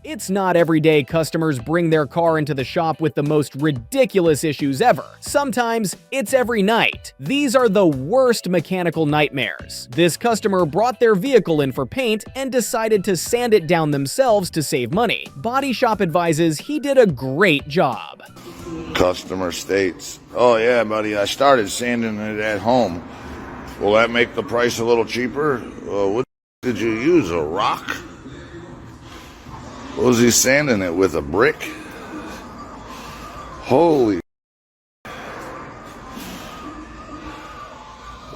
It's not every day customers bring their car into the shop with the most ridiculous issues ever. Sometimes it's every night. These are the worst mechanical nightmares. This customer brought their vehicle in for paint and decided to sand it down themselves to save money. Body Shop advises he did a great job. Customer states, "Oh yeah, buddy, I started sanding it at home. Will that make the price a little cheaper? What did you use, a rock? Was he sanding it with a brick? Holy. At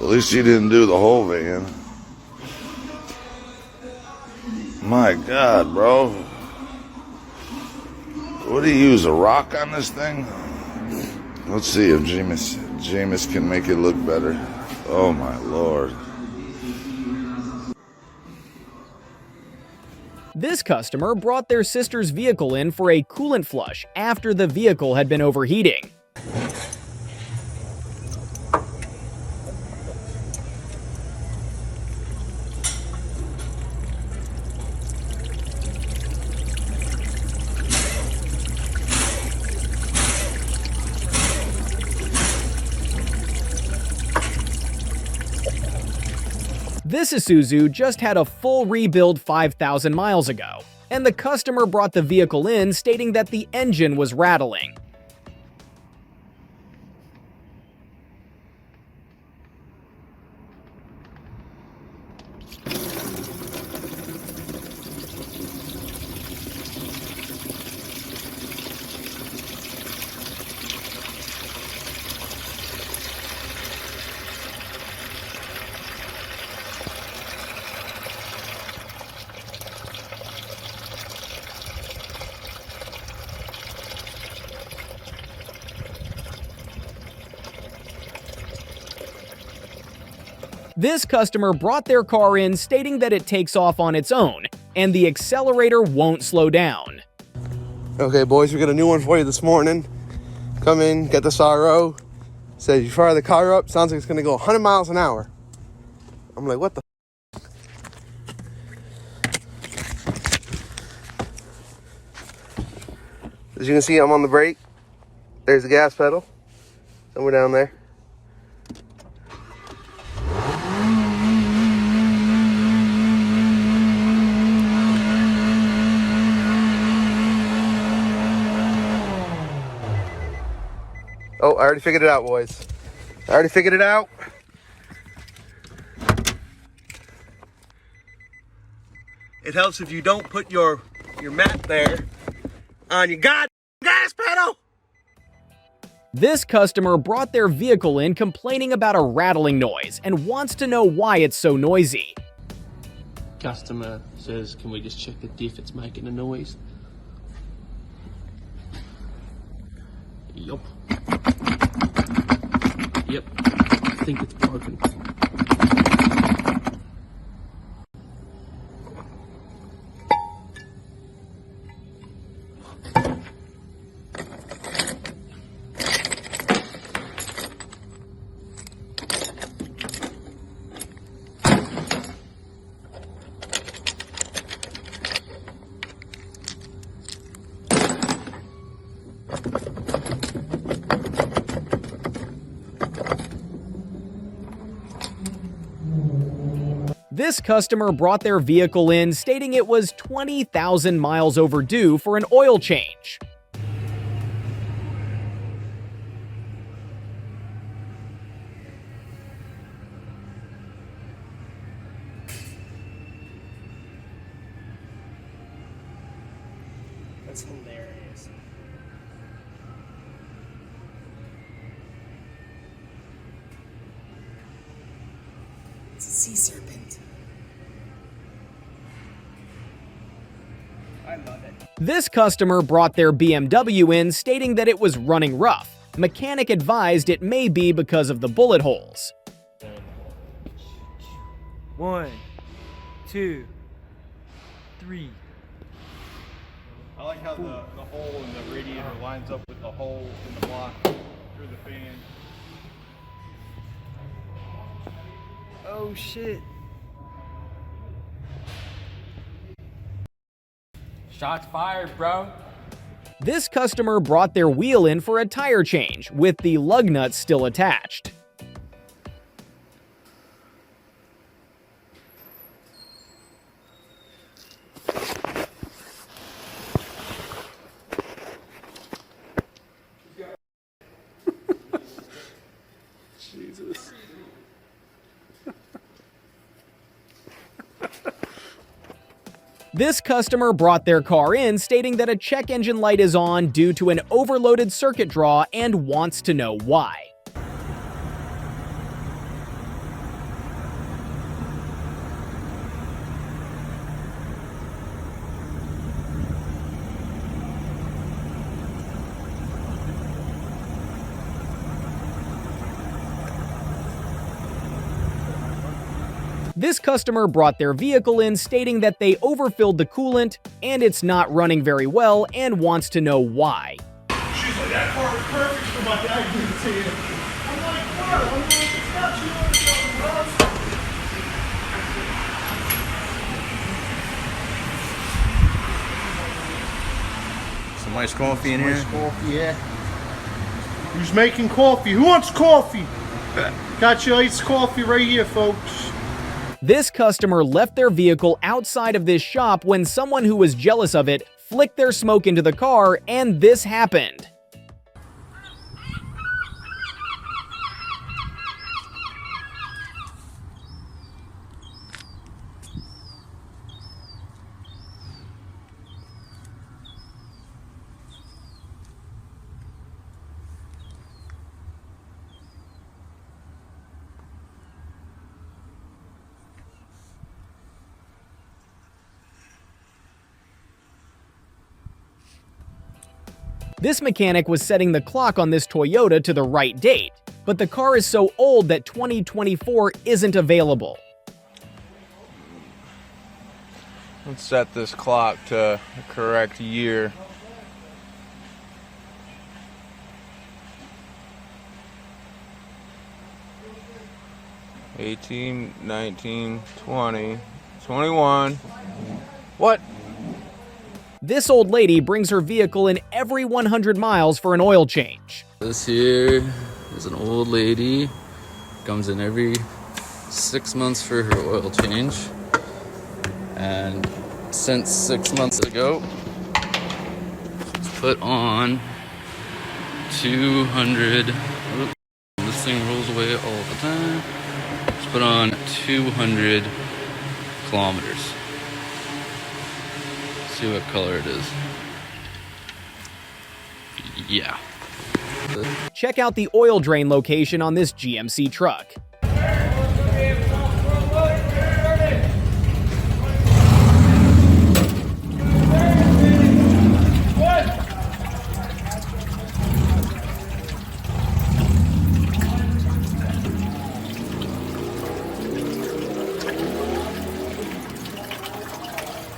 least he didn't do the whole van. My God, bro. What do you use, a rock on this thing? Let's see if Jameis can make it look better. Oh my Lord. This customer brought their sister's vehicle in for a coolant flush after the vehicle had been overheating. This Isuzu just had a full rebuild 5,000 miles ago, and the customer brought the vehicle in stating that the engine was rattling. This customer brought their car in stating that it takes off on its own, and the accelerator won't slow down. Okay, boys, we got a new one for you this morning. Come in, get this RO. Says you fire the car up, sounds like it's gonna go 100 miles an hour. I'm like, what the As you can see, I'm on the brake. There's the gas pedal. Somewhere down there. Oh, I already figured it out, boys. I already figured it out. It helps if you don't put your mat there on your gas pedal. This customer brought their vehicle in complaining about a rattling noise and wants to know why it's so noisy. Customer says, can we just check the diff, it's making a noise? Yup. Yep, I think it's broken. This customer brought their vehicle in stating it was 20,000 miles overdue for an oil change. That's hilarious. It's a sea serpent. I love it. This customer brought their BMW in stating that it was running rough. Mechanic advised it may be because of the bullet holes. 1, 2, 3. I like how the hole in the radiator lines up with the hole in the block through the fan. Oh shit. Shots fired, bro. This customer brought their wheel in for a tire change, with the lug nuts still attached. Jesus. This customer brought their car in stating that a check engine light is on due to an overloaded circuit draw and wants to know why. This customer brought their vehicle in stating that they overfilled the coolant and it's not running very well and wants to know why. She's like, that car is perfect for my dad to you. I'm like, bro, I'm like, it's not you on the Some iced coffee in here? coffee, yeah. Who's making coffee? Who wants coffee? Got your iced coffee right here, folks. This customer left their vehicle outside of this shop when someone who was jealous of it flicked their smoke into the car, and this happened. This mechanic was setting the clock on this Toyota to the right date, but the car is so old that 2024 isn't available. Let's set this clock to the correct year. '18, 19, 20, 21. What? This old lady brings her vehicle in every 100 miles for an oil change. This here is an old lady. Comes in every 6 months for her oil change. And since 6 months ago, she's put on 200. This thing rolls away all the time. She's put on 200 kilometers. See what color it is. Yeah. Check out the oil drain location on this GMC truck.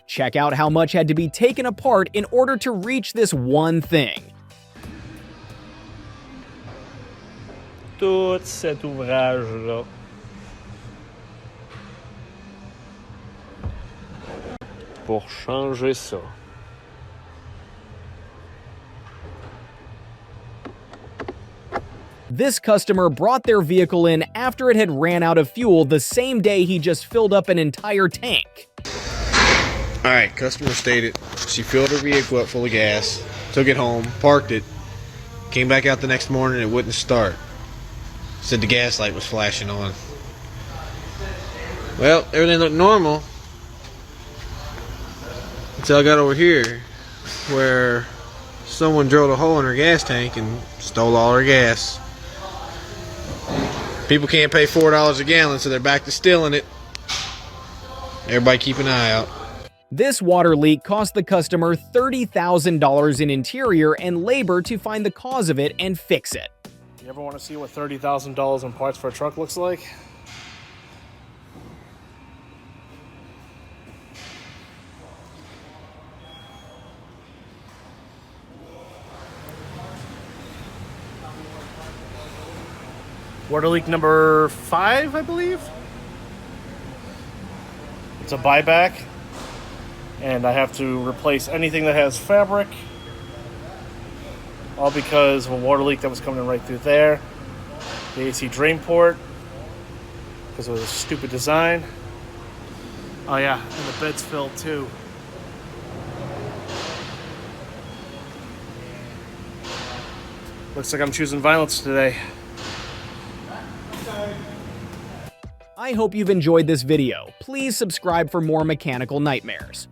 Check out how much had to be taken apart in order to reach this one thing. Tout cet ouvrage-là. Pour changer ça. This customer brought their vehicle in after it had ran out of fuel the same day he just filled up an entire tank. Alright, customer stated she filled her vehicle up full of gas, took it home, parked it, came back out the next morning and it wouldn't start. Said the gas light was flashing on. Well, everything looked normal until I got over here where someone drilled a hole in her gas tank and stole all her gas. People can't pay $4 a gallon, so they're back to stealing it. Everybody keep an eye out. This water leak cost the customer $30,000 in interior and labor to find the cause of it and fix it. You ever want to see what $30,000 in parts for a truck looks like? Water leak number 5, I believe. It's a buyback. And I have to replace anything that has fabric. All because of a water leak that was coming in right through there. The AC drain port, because of the stupid design. Oh yeah, and the bed's filled too. Looks like I'm choosing violence today. I hope you've enjoyed this video. Please subscribe for more mechanical nightmares.